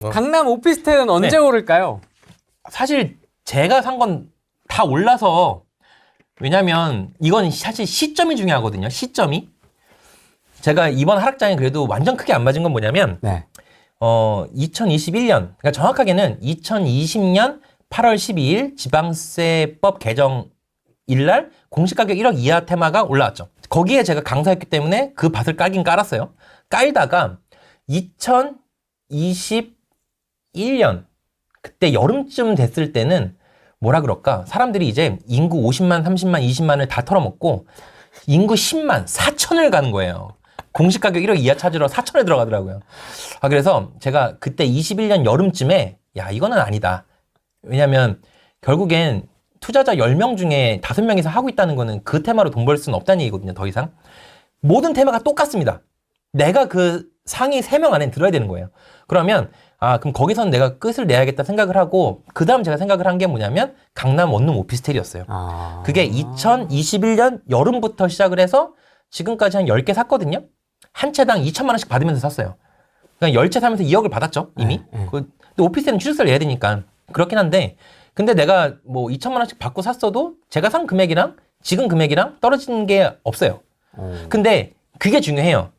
강남 오피스텔은 언제 오를까요? 사실 제가 산 건 다 올라서, 왜냐면 이건 사실 시점이 중요하거든요. 시점이. 제가 이번 하락장에 그래도 완전 크게 안 맞은 건 뭐냐면 네. 2021년, 그러니까 정확하게는 2020년 8월 12일 지방세법 개정 일날 공시가격 1억 이하 테마가 올라왔죠. 거기에 제가 강사였기 때문에 그 밭을 깔긴 깔았어요. 깔다가 2021년 그때 여름쯤 됐을 때는 뭐라 그럴까? 사람들이 이제 인구 50만, 30만, 20만을 다 털어먹고 인구 10만, 4천을 가는 거예요. 공시가격 1억 이하 찾으러 4천에 들어가더라고요. 그래서 제가 그때 21년 여름쯤에 야, 이거는 아니다. 왜냐면 결국엔 투자자 10명 중에 5명이서 하고 있다는 거는 그 테마로 돈 벌 수는 없다는 얘기거든요. 더 이상. 모든 테마가 똑같습니다. 내가 그 상위 3명 안에 들어야 되는 거예요. 그러면 그럼 거기서는 내가 끝을 내야겠다 생각을 하고 그 다음 제가 생각을 한 게 뭐냐면 강남 원룸 오피스텔이었어요. 그게 2021년 여름부터 시작을 해서 지금까지 한 10개 샀거든요. 한 채당 2천만 원씩 받으면서 샀어요. 그러니까 10채 사면서 2억을 받았죠, 이미. 근데 오피스텔은 취득세를 내야 되니까. 그렇긴 한데 근데 내가 뭐 2천만 원씩 받고 샀어도 제가 산 금액이랑 지금 금액이랑 떨어지는 게 없어요. 근데 그게 중요해요.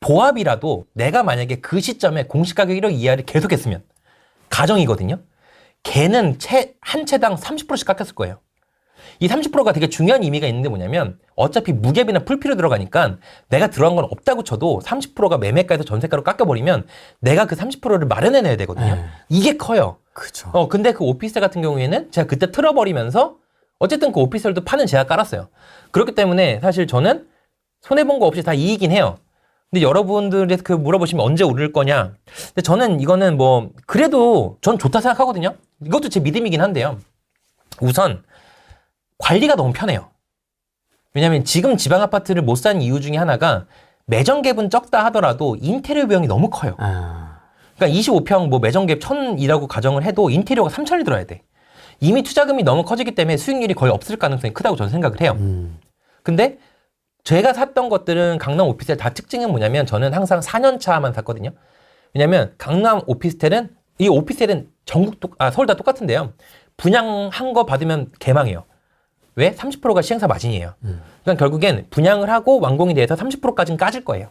보합이라도 내가 만약에 그 시점에 공시가격 1억 이하를 계속했으면 가정이거든요. 걔는 한 채당 30%씩 깎였을 거예요. 이 30%가 되게 중요한 의미가 있는데 뭐냐면 어차피 무갭이나 풀피로 들어가니까 내가 들어간 건 없다고 쳐도 30%가 매매가에서 전세가로 깎여버리면 내가 그 30%를 마련해내야 되거든요. 이게 커요. 그렇죠. 근데 그 오피스텔 같은 경우에는 제가 그때 틀어버리면서 어쨌든 그 오피스텔도 파는 제가 깔았어요. 그렇기 때문에 사실 저는 손해본 거 없이 다 이익이긴 해요. 근데 여러분들이 그 물어보시면 언제 오를 거냐. 근데 저는 이거는 뭐 그래도 전 좋다 생각하거든요. 이것도 제 믿음이긴 한데요. 우선 관리가 너무 편해요. 왜냐면 지금 지방 아파트를 못 산 이유 중에 하나가 매정 갭은 적다 하더라도 인테리어 비용이 너무 커요. 그러니까 25평 뭐 매정 갭 1,000이라고 가정을 해도 인테리어가 3,000이 들어야 돼. 이미 투자금이 너무 커지기 때문에 수익률이 거의 없을 가능성이 크다고 저는 생각을 해요. 근데 제가 샀던 것들은 강남 오피스텔 다 특징은 뭐냐면 저는 항상 4년 차만 샀거든요. 왜냐면 강남 오피스텔은 이 오피스텔은 서울 다 똑같은데요. 분양한 거 받으면 개망해요. 왜? 30%가 시행사 마진이에요. 그러니까 결국엔 분양을 하고 완공이 돼서 30%까지는 까질 거예요.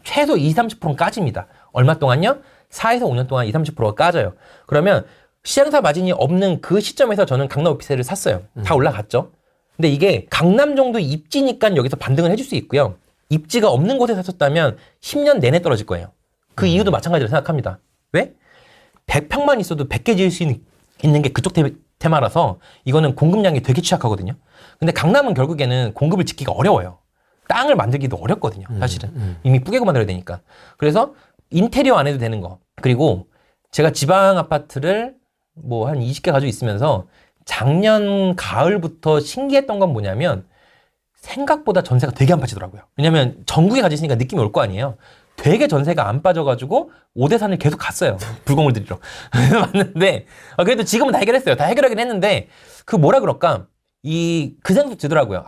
최소 20, 30%는 까집니다. 얼마 동안요? 4에서 5년 동안 20, 30%가 까져요. 그러면 시행사 마진이 없는 그 시점에서 저는 강남 오피스텔을 샀어요. 다 올라갔죠. 근데 이게 강남 정도 입지니까 여기서 반등을 해줄 수 있고요. 입지가 없는 곳에 샀었다면 10년 내내 떨어질 거예요. 그 이유도 마찬가지로 생각합니다. 왜? 100평만 있어도 100개 지을 수 있는 게 그쪽 테마라서 이거는 공급량이 되게 취약하거든요. 근데 강남은 결국에는 공급을 짓기가 어려워요. 땅을 만들기도 어렵거든요. 사실은. 이미 뿌개고 만들어야 되니까. 그래서 인테리어 안 해도 되는 거. 그리고 제가 지방 아파트를 뭐 한 20개 가지고 있으면서 작년 가을부터 신기했던 건 뭐냐면 생각보다 전세가 되게 안 빠지더라고요. 왜냐면 전국에 가지시니까 느낌이 올 거 아니에요. 되게 전세가 안 빠져가지고 오대산을 계속 갔어요. 불공을 들이러. 맞는데 그래도 지금은 다 해결했어요. 다 해결하긴 했는데 그 뭐라 그럴까 그 생각 들더라고요.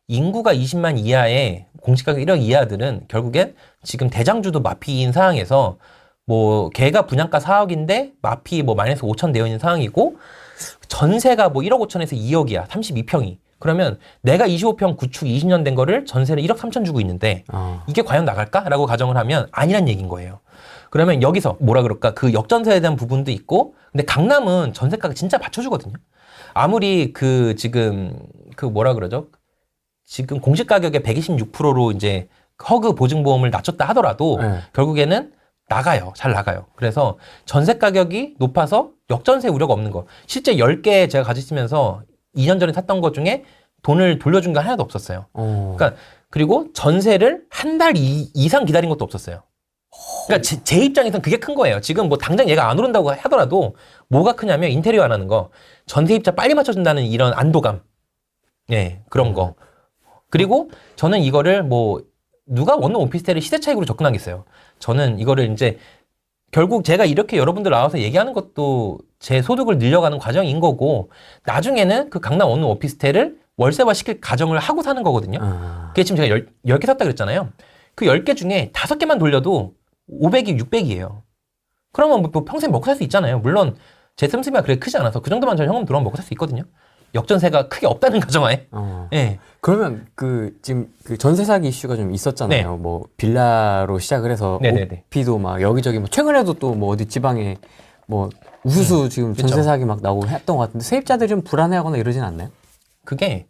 인구가 20만 이하의 공시가격 1억 이하들은 결국엔 지금 대장주도 마피인 상황에서 뭐 걔가 분양가 4억인데 마피 뭐 마이너스 5천 되어 있는 상황이고 전세가 뭐 1억 5천에서 2억이야. 32평이. 그러면 내가 25평 구축 20년 된 거를 전세를 1억 3천 주고 있는데 이게 과연 나갈까? 라고 가정을 하면 아니란 얘기인 거예요. 그러면 여기서 뭐라 그럴까? 그 역전세에 대한 부분도 있고 근데 강남은 전세가가 진짜 받쳐주거든요. 아무리 지금 뭐라 그러죠? 지금 공시 가격의 126%로 이제 허그 보증보험을 낮췄다 하더라도 결국에는 나가요. 잘 나가요. 그래서 전세 가격이 높아서 역전세 우려가 없는 거. 실제 10개 제가 가지고 있으면서 2년 전에 샀던 것 중에 돈을 돌려준 게 하나도 없었어요. 그러니까 그리고 전세를 한 달 이상 기다린 것도 없었어요. 그러니까 제 입장에서는 그게 큰 거예요. 지금 뭐 당장 얘가 안 오른다고 하더라도 뭐가 크냐면 인테리어 안 하는 거. 전세 입자 빨리 맞춰준다는 이런 안도감. 그런 거. 그리고 저는 이거를 누가 원룸 오피스텔을 시세 차익으로 접근하겠어요. 저는 이거를 이제 결국 제가 이렇게 여러분들 나와서 얘기하는 것도 제 소득을 늘려가는 과정인 거고 나중에는 그 강남 원룸 오피스텔을 월세화 시킬 가정을 하고 사는 거거든요. 그게 지금 제가 10개 샀다 그랬잖아요. 그 10개 중에 5개만 돌려도 500이 600이에요. 그러면 뭐 평생 먹고 살 수 있잖아요. 물론 제 씀씀이가 그렇게 크지 않아서 그 정도만 저 현금 들어오면 먹고 살 수 있거든요. 역전세가 크게 없다는 가정하에. 네. 그러면 지금 전세 사기 이슈가 좀 있었잖아요. 네. 뭐 빌라로 시작을 해서 네네네. 오피도 막 여기저기 뭐 최근에도 또 뭐 어디 지방에 뭐 우수수 지금 전세 그쵸. 사기 막 나오고 했던 것 같은데 세입자들이 좀 불안해하거나 이러진 않나요? 그게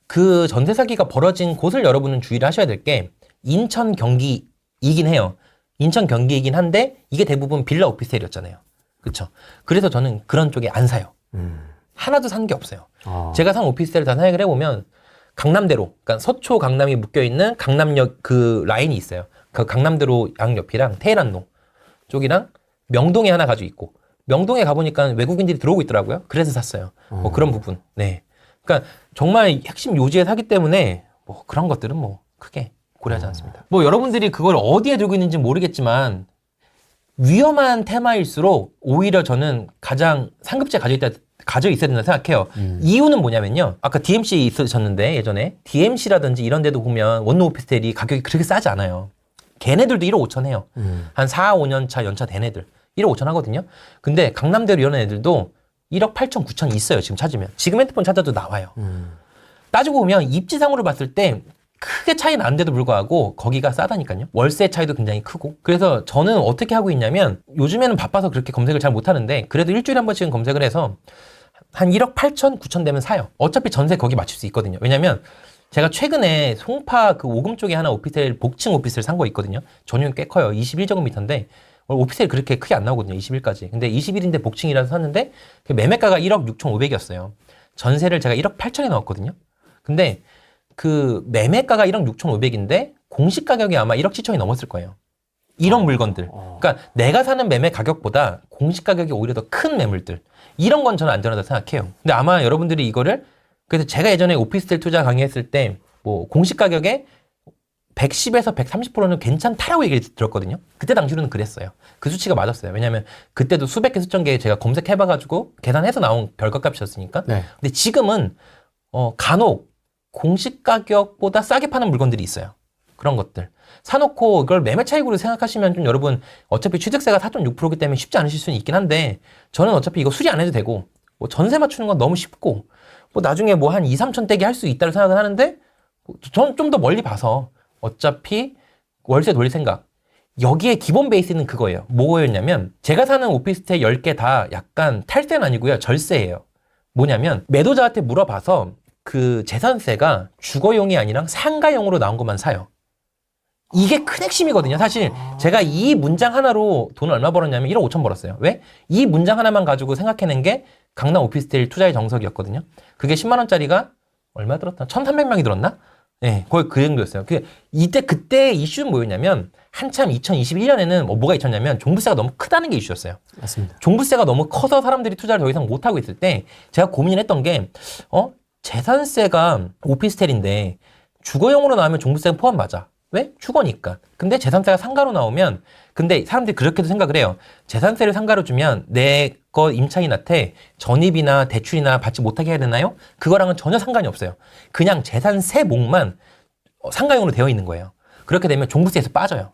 그 전세 사기가 벌어진 곳을 여러분은 주의를 하셔야 될 게 인천 경기이긴 해요. 인천 경기이긴 한데 이게 대부분 빌라 오피스텔이었잖아요. 그렇죠. 그래서 저는 그런 쪽에 안 사요. 하나도 산 게 없어요. 제가 산 오피스텔을 다 생각을 해보면 강남대로, 그러니까 서초 강남이 묶여있는 강남역 그 라인이 있어요. 그 강남대로 양옆이랑 테헤란로 쪽이랑 명동에 하나 가지고 있고 명동에 가보니까 외국인들이 들어오고 있더라고요. 그래서 샀어요. 뭐 그런 부분. 네. 그러니까 정말 핵심 요지에 사기 때문에 뭐 그런 것들은 뭐 크게 고려하지 않습니다. 뭐 여러분들이 그걸 어디에 두고 있는지 모르겠지만 위험한 테마일수록 오히려 저는 가장 상급지에 가져 있어야 된다고 생각해요. 이유는 뭐냐면요. 아까 DMC 있으셨는데 예전에 DMC라든지 이런 데도 보면 원룸 오피스텔이 가격이 그렇게 싸지 않아요. 걔네들도 1억 5천 해요. 한 4, 5년 차 연차 된 애들 1억 5천 하거든요. 근데 강남대로 이런 애들도 1억 8천, 9천 있어요. 지금 찾으면. 지금 핸드폰 찾아도 나와요. 따지고 보면 입지상으로 봤을 때 크게 차이는 안 돼도 불구하고 거기가 싸다니까요. 월세 차이도 굉장히 크고. 그래서 저는 어떻게 하고 있냐면 요즘에는 바빠서 그렇게 검색을 잘 못하는데 그래도 일주일에 한 번씩은 검색을 해서 한 1억 8천, 9천 되면 사요. 어차피 전세 거기 맞출 수 있거든요. 왜냐면 제가 최근에 송파 그 오금 쪽에 하나 오피스텔, 복층 오피스텔 산 거 있거든요. 전용이 꽤 커요. 21제곱미터인데 오피스텔 그렇게 크게 안 나오거든요. 21까지. 근데 21인데 복층이라서 샀는데 그 매매가가 1억 6,500이었어요. 전세를 제가 1억 8천에 넣었거든요. 근데 그 매매가가 1억 6,500인데 공시 가격이 아마 1억 7천이 넘었을 거예요. 이런 물건들. 그러니까 내가 사는 매매 가격보다 공시 가격이 오히려 더 큰 매물들. 이런 건 저는 안전하다고 생각해요. 근데 아마 여러분들이 이거를 그래서 제가 예전에 오피스텔 투자 강의했을 때 뭐 공시 가격에 110에서 130%는 괜찮다라고 얘기를 들었거든요. 그때 당시로는 그랬어요. 그 수치가 맞았어요. 왜냐하면 그때도 수백 개, 수천 개 제가 검색해봐가지고 계산해서 나온 별가값이었으니까. 네. 근데 지금은 간혹 공시 가격보다 싸게 파는 물건들이 있어요. 그런 것들. 사놓고 이걸 매매 차익으로 생각하시면 좀 여러분 어차피 취득세가 4.6%이기 때문에 쉽지 않으실 수는 있긴 한데 저는 어차피 이거 수리 안 해도 되고 뭐 전세 맞추는 건 너무 쉽고 뭐 나중에 뭐 한 2, 3천 떼기 할 수 있다고 생각은 하는데 저는 좀 더 멀리 봐서 어차피 월세 돌릴 생각. 여기에 기본 베이스는 그거예요. 뭐였냐면 제가 사는 오피스텔 10개 다 약간 탈세는 아니고요. 절세예요. 뭐냐면 매도자한테 물어봐서 그 재산세가 주거용이 아니라 상가용으로 나온 것만 사요. 이게 큰 핵심이거든요. 사실 제가 이 문장 하나로 돈을 얼마 벌었냐면 1억 5천 벌었어요. 왜? 이 문장 하나만 가지고 생각해낸 게 강남 오피스텔 투자의 정석이었거든요. 그게 10만 원짜리가 얼마 들었나? 1,300명이 들었나? 네, 거의 그 정도였어요. 그때 이슈는 뭐였냐면 한참 2021년에는 뭐가 있었냐면 종부세가 너무 크다는 게 이슈였어요. 맞습니다. 종부세가 너무 커서 사람들이 투자를 더 이상 못하고 있을 때 제가 고민을 했던 게 재산세가 오피스텔인데 주거용으로 나오면 종부세가 포함 맞아. 왜? 주거니까. 근데 재산세가 상가로 나오면 근데 사람들이 그렇게도 생각을 해요. 재산세를 상가로 주면 내 거 임차인한테 전입이나 대출이나 받지 못하게 해야 되나요? 그거랑은 전혀 상관이 없어요. 그냥 재산세목만 상가용으로 되어 있는 거예요. 그렇게 되면 종부세에서 빠져요.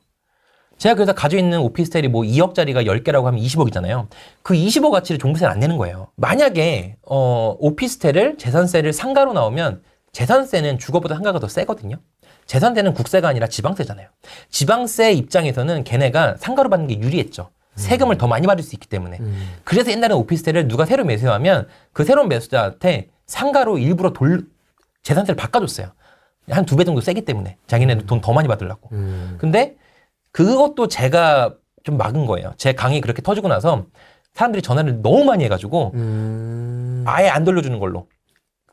제가 그래서 가지고 있는 오피스텔이 뭐 2억짜리가 10개라고 하면 20억이잖아요. 그 20억 가치를 종부세는 안 내는 거예요. 만약에 오피스텔을 재산세를 상가로 나오면 재산세는 주거보다 상가가 더 세거든요. 재산세는 국세가 아니라 지방세잖아요. 지방세 입장에서는 걔네가 상가로 받는 게 유리했죠. 세금을 더 많이 받을 수 있기 때문에. 그래서 옛날에 오피스텔을 누가 새로 매수하면 그 새로운 매수자한테 상가로 일부러 재산세를 바꿔줬어요. 한 2배 정도 세기 때문에. 자기네도 돈 더 많이 받으려고. 근데 그것도 제가 좀 막은 거예요. 제 강의 그렇게 터지고 나서 사람들이 전화를 너무 많이 해가지고 아예 안 돌려주는 걸로.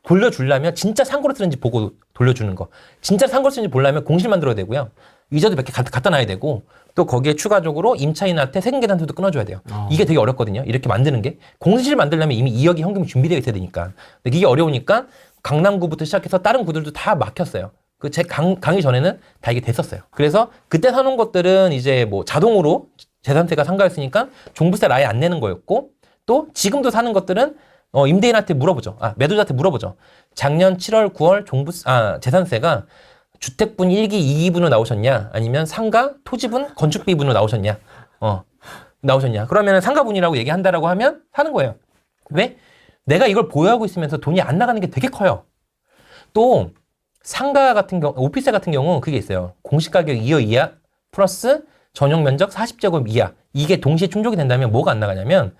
돌려주려면 진짜 상고로 쓰는지 보고 돌려주는 거. 진짜 상고로 쓰는지 보려면 공실 만들어야 되고요. 이자도 몇 개 갖다 놔야 되고 또 거기에 추가적으로 임차인한테 세금계산서도 끊어줘야 돼요. 이게 되게 어렵거든요. 이렇게 만드는 게. 공실 만들려면 이미 2억이 현금이 준비되어 있어야 되니까. 근데 이게 어려우니까 강남구부터 시작해서 다른 구들도 다 막혔어요. 그 제 강의 전에는 다 이게 됐었어요. 그래서 그때 사놓은 것들은 이제 뭐 자동으로 재산세가 상가였으니까 종부세를 아예 안 내는 거였고 또 지금도 사는 것들은 임대인한테 물어보죠. 매도자한테 물어보죠. 작년 7월, 9월 재산세가 주택분 1기, 2기분으로 나오셨냐? 아니면 상가, 토지분, 건축비분으로 나오셨냐? 나오셨냐? 그러면 상가분이라고 얘기한다라고 하면 사는 거예요. 왜? 내가 이걸 보유하고 있으면서 돈이 안 나가는 게 되게 커요. 또 상가 같은 경우, 오피스텔 같은 경우 그게 있어요. 공시가격 2억 이하 플러스 전용 면적 40제곱 이하. 이게 동시에 충족이 된다면 뭐가 안 나가냐면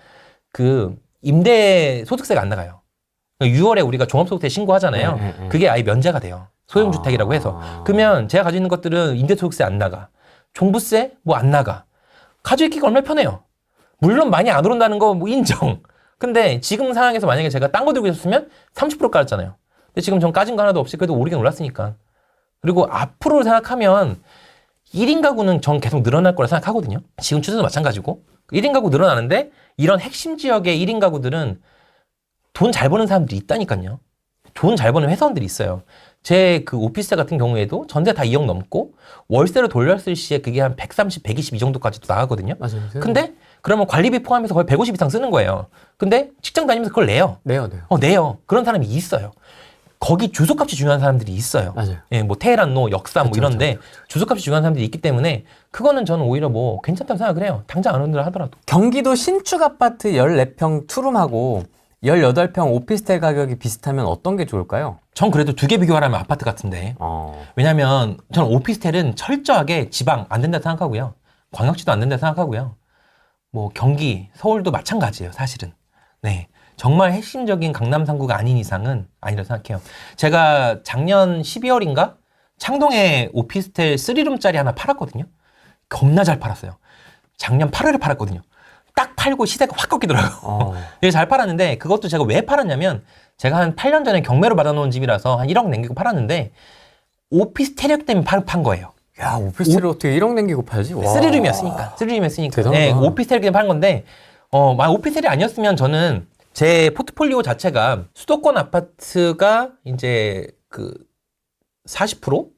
그 임대 소득세가 안 나가요. 6월에 우리가 종합소득세 신고하잖아요. 그게 아예 면제가 돼요. 소형주택이라고 해서. 그러면 제가 가지고 있는 것들은 임대소득세 안 나가. 종부세 뭐 안 나가. 가지고 있기가 얼마나 편해요. 물론 많이 안 오른다는 거 뭐 인정. 근데 지금 상황에서 만약에 제가 딴 거 들고 있었으면 30% 깔았잖아요. 근데 지금 전 까진 거 하나도 없이 그래도 오르긴 올랐으니까. 그리고 앞으로 생각하면 1인 가구는 전 계속 늘어날 거라 생각하거든요. 지금 추세도 마찬가지고. 1인 가구 늘어나는데 이런 핵심 지역의 1인 가구들은 돈 잘 버는 사람들이 있다니까요. 돈 잘 버는 회사원들이 있어요. 제 그 오피스텔 같은 경우에도 전세 다 2억 넘고 월세로 돌렸을 시에 그게 한 130, 120 이 정도까지도 나가거든요. 맞아요. 근데 그러면 관리비 포함해서 거의 150 이상 쓰는 거예요. 근데 직장 다니면서 그걸 내요. 네요. 내요. 그런 사람이 있어요. 거기 주소값이 중요한 사람들이 있어요. 맞아요. 예, 뭐 테헤란로, 역삼 뭐 이런데 주소값이 중요한 사람들이 있기 때문에 그거는 저는 오히려 뭐 괜찮다고 생각을 해요. 당장 안 오른다 하더라도. 경기도 신축 아파트 14평 투룸하고 18평 오피스텔 가격이 비슷하면 어떤 게 좋을까요? 전 그래도 두 개 비교하라면 아파트 같은데. 왜냐면 저는 오피스텔은 철저하게 지방 안 된다 생각하고요. 광역시도 안 된다 생각하고요. 뭐 경기, 서울도 마찬가지예요, 사실은. 네. 정말 핵심적인 강남 3구가 아닌 이상은 아니라고 생각해요. 제가 작년 12월인가 창동에 오피스텔 3룸짜리 하나 팔았거든요. 겁나 잘 팔았어요. 작년 8월에 팔았거든요. 딱 팔고 시세가 확 꺾이더라고요. 되게 잘 팔았는데 그것도 제가 왜 팔았냐면 제가 한 8년 전에 경매로 받아놓은 집이라서 한 1억 남기고 팔았는데 오피스텔력 때문에 판 거예요. 야, 오피스텔을 어떻게 1억 남기고 팔지? 3룸이었으니까. 3룸이었으니까. 대단하다. 네, 오피스텔 그냥 파는 건데 만약 오피스텔이 아니었으면 저는 제 포트폴리오 자체가 수도권 아파트가 이제 그 40%,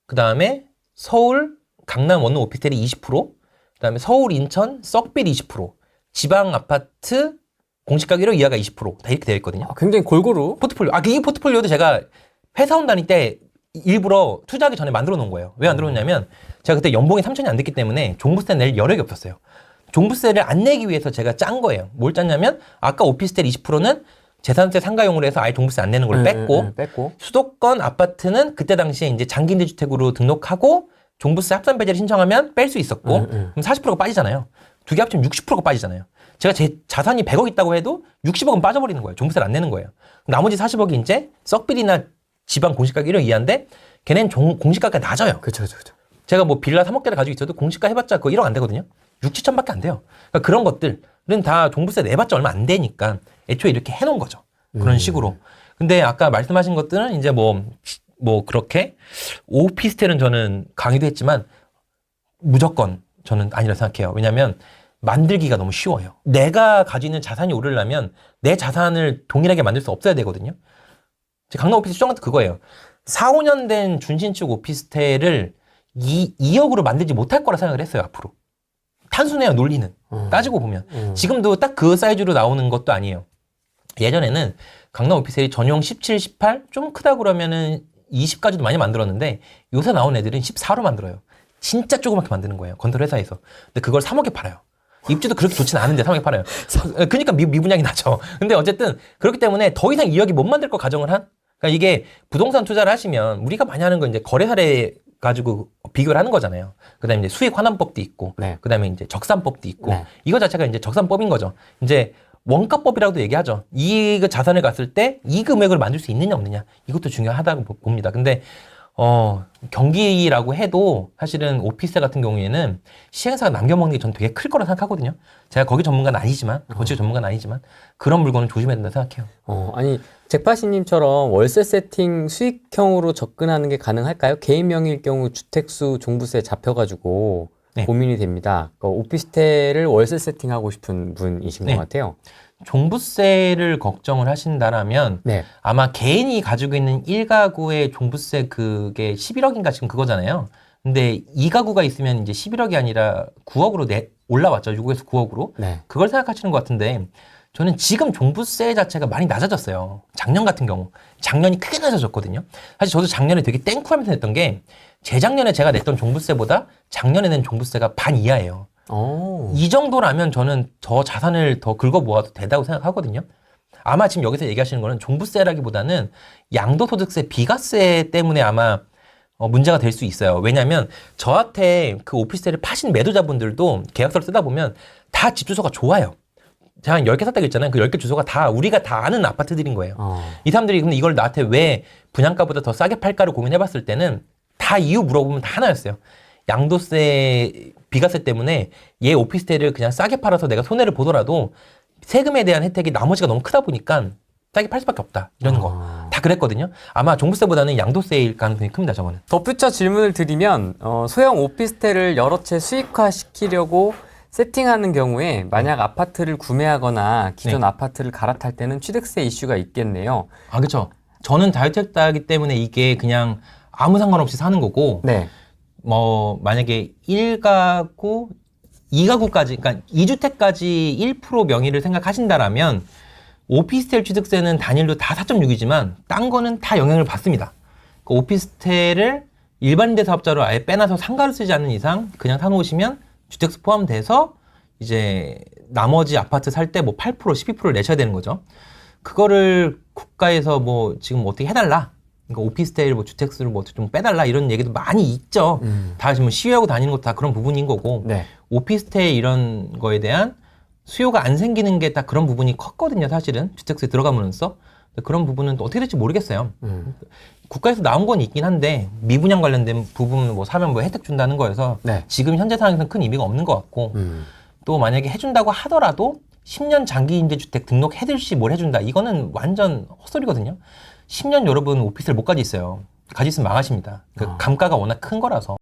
그 다음에 서울, 강남 원룸 오피스텔이 20%, 그 다음에 서울, 인천, 썩빌 20%, 지방 아파트 공시가격 1억 이하가 20%다 이렇게 되어 있거든요. 굉장히 골고루. 포트폴리오. 이 포트폴리오도 제가 회사원 다닐 때 일부러 투자하기 전에 만들어 놓은 거예요. 왜 만들어 놓냐면 제가 그때 연봉이 3천이 안 됐기 때문에 종부세 낼 여력이 없었어요. 종부세를 안 내기 위해서 제가 짠 거예요. 뭘 짰냐면 아까 오피스텔 20%는 재산세 상가용으로 해서 아예 종부세 안 내는 걸 뺐고 수도권 아파트는 그때 당시에 이제 장기임대주택으로 등록하고 종부세 합산 배제를 신청하면 뺄 수 있었고 그럼 40%가 빠지잖아요. 두 개 합치면 60%가 빠지잖아요. 제가 제 자산이 100억 있다고 해도 60억은 빠져버리는 거예요. 종부세를 안 내는 거예요. 나머지 40억이 이제 썩빌이나 지방 공시가격 1억 이하인데 걔네는 공시가격이 낮아요. 그렇죠. 제가 뭐 빌라 3억대를 가지고 있어도 공시가 해봤자 그거 1억 안 되거든요. 6, 7천밖에 안 돼요. 그러니까 그런 것들은 다 종부세 내봤자 얼마 안 되니까 애초에 이렇게 해놓은 거죠. 그런 식으로. 근데 아까 말씀하신 것들은 이제 뭐 그렇게 오피스텔은 저는 강의도 했지만 무조건 저는 아니라 생각해요. 왜냐하면 만들기가 너무 쉬워요. 내가 가지고 있는 자산이 오르려면 내 자산을 동일하게 만들 수 없어야 되거든요. 강남 오피스텔 수정한 그거예요. 4, 5년 된 준신축 오피스텔을 2억으로 만들지 못할 거라 생각을 했어요, 앞으로. 단순해요, 논리는. 따지고 보면. 지금도 딱 그 사이즈로 나오는 것도 아니에요. 예전에는 강남 오피스텔이 전용 17, 18, 좀 크다 그러면은 20까지도 많이 만들었는데 요새 나온 애들은 14로 만들어요. 진짜 조그맣게 만드는 거예요, 건설 회사에서. 근데 그걸 3억에 팔아요. 입지도 그렇게 좋지는 않은데 3억에 팔아요. 그러니까 미분양이 나죠. 근데 어쨌든 그렇기 때문에 더 이상 2억이 못 만들 거 가정을 한? 그러니까 이게 부동산 투자를 하시면 우리가 많이 하는 건 이제 거래 사례 가지고 비교를 하는 거잖아요. 그다음에 이제 수익 환원법도 있고, 그다음에 이제 적산법도 있고, 이거 자체가 이제 적산법인 거죠. 이제 원가법이라고도 얘기하죠. 이 자산을 갔을 때 이 금액을 만들 수 있느냐 없느냐 이것도 중요하다고 봅니다. 근데 경기라고 해도 사실은 오피스텔 같은 경우에는 시행사가 남겨먹는 게 전 되게 클 거라 생각하거든요. 제가 거기 전문가는 아니지만, 건축 전문가는 아니지만 그런 물건은 조심해야 된다 생각해요. 아니 잭파시님처럼 월세 세팅 수익형으로 접근하는 게 가능할까요? 개인 명의일 경우 주택수 종부세 잡혀가지고 고민이 됩니다. 그러니까 오피스텔을 월세 세팅하고 싶은 분이신 것 같아요. 종부세를 걱정을 하신다라면 아마 개인이 가지고 있는 1가구의 종부세 그게 11억인가 지금 그거잖아요. 근데 2가구가 있으면 이제 11억이 아니라 9억으로 올라왔죠. 6억에서 9억으로. 그걸 생각하시는 것 같은데 저는 지금 종부세 자체가 많이 낮아졌어요. 작년 같은 경우. 작년이 크게 낮아졌거든요. 사실 저도 작년에 되게 땡큐하면서 냈던 게 재작년에 제가 냈던 종부세보다 작년에 낸 종부세가 반 이하예요. 이 정도라면 저는 더 자산을 더 긁어 모아도 된다고 생각하거든요. 아마 지금 여기서 얘기하시는 거는 종부세라기보다는 양도소득세, 비과세 때문에 아마 문제가 될 수 있어요. 왜냐하면 저한테 그 오피스텔을 파신 매도자분들도 계약서를 쓰다 보면 다 집 주소가 좋아요. 제가 한 10개 샀다고 했잖아요. 그 10개 주소가 다 우리가 다 아는 아파트들인 거예요. 이 사람들이 근데 이걸 나한테 왜 분양가보다 더 싸게 팔까를 고민해봤을 때는 다 이유 물어보면 다 하나였어요. 양도세, 비과세 때문에 얘 오피스텔을 그냥 싸게 팔아서 내가 손해를 보더라도 세금에 대한 혜택이 나머지가 너무 크다 보니까 싸게 팔 수밖에 없다. 이런 거. 다 그랬거든요. 아마 종부세보다는 양도세일 가능성이 큽니다. 저거는. 덧붙여 질문을 드리면 소형 오피스텔을 여러 채 수익화시키려고 세팅하는 경우에 만약 아파트를 구매하거나 기존 네. 아파트를 갈아탈 때는 취득세 이슈가 있겠네요. 아, 그렇죠. 저는 다주택자이기 때문에 이게 그냥 아무 상관없이 사는 거고 네. 뭐 만약에 1가구, 2가구까지 그러니까 2주택까지 1% 명의를 생각하신다라면 오피스텔 취득세는 단일로 다 4.6이지만 딴 거는 다 영향을 받습니다. 그 오피스텔을 일반임대 사업자로 아예 빼놔서 상가를 쓰지 않는 이상 그냥 사놓으시면 주택수 포함돼서 이제 나머지 아파트 살 때 뭐 8%, 12%를 내셔야 되는 거죠. 그거를 국가에서 뭐 지금 어떻게 해달라. 그러니까 오피스텔 뭐 주택수를 뭐 좀 빼달라 이런 얘기도 많이 있죠. 다 지금 시위하고 다니는 것도 다 그런 부분인 거고. 네. 오피스텔 이런 거에 대한 수요가 안 생기는 게 다 그런 부분이 컸거든요, 사실은. 주택수에 들어가면서. 그런 부분은 또 어떻게 될지 모르겠어요. 국가에서 나온 건 있긴 한데 미분양 관련된 부분 뭐 사면 뭐 혜택 준다는 거여서 네. 지금 현재 상황에서는 큰 의미가 없는 것 같고 또 만약에 해준다고 하더라도 10년 장기 임대 주택 등록해둘 시 뭘 해준다 이거는 완전 헛소리거든요. 10년 여러분 오피스텔 못 가지 있어요. 가지 있으면 망하십니다. 그 감가가 워낙 큰 거라서.